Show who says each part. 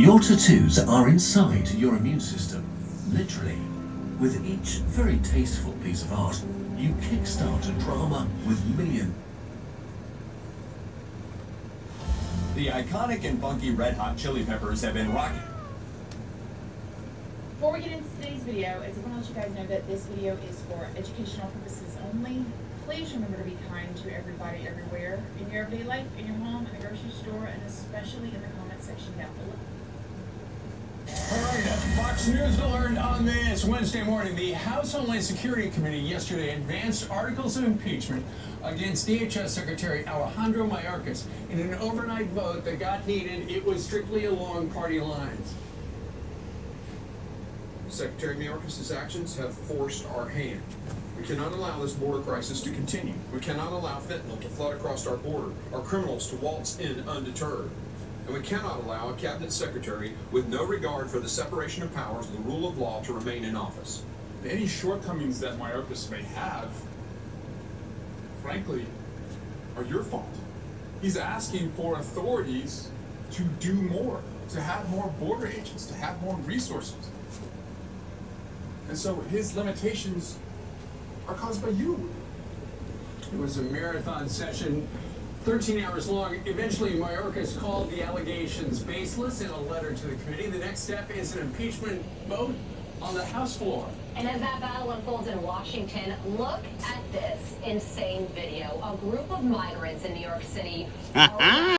Speaker 1: Your tattoos are inside your immune system, literally. With each very tasteful piece of art, you kickstart a drama with millions.
Speaker 2: The iconic and funky Red Hot Chili Peppers have been rocking.
Speaker 3: Before we get into today's video, I just want to let you guys know that this video is for educational purposes only. Please remember to be kind to everybody everywhere, in your everyday life, in your home, in the grocery store, and especially in the comment section down below.
Speaker 4: All right, Fox News alert on this Wednesday morning. The House Homeland Security Committee yesterday advanced articles of impeachment against DHS Secretary Alejandro Mayorkas in an overnight vote that got needed. It was strictly along party lines.
Speaker 5: Secretary Mayorkas' actions have forced our hand. We cannot allow this border crisis to continue. We cannot allow fentanyl to flood across our border, our criminals to waltz in undeterred. And we cannot allow a cabinet secretary with no regard for the separation of powers and the rule of law to remain in office.
Speaker 6: Any shortcomings that Mayorkas may have, frankly, are your fault. He's asking for authorities to do more, to have more border agents, to have more resources. And so his limitations are caused by you.
Speaker 4: It was a marathon session, 13 hours long. Eventually, Mayorkas called the allegations baseless in a letter to the committee. The next step is an impeachment vote on the House floor.
Speaker 7: And as that battle unfolds in Washington, look at this insane video. A group of migrants in New York City are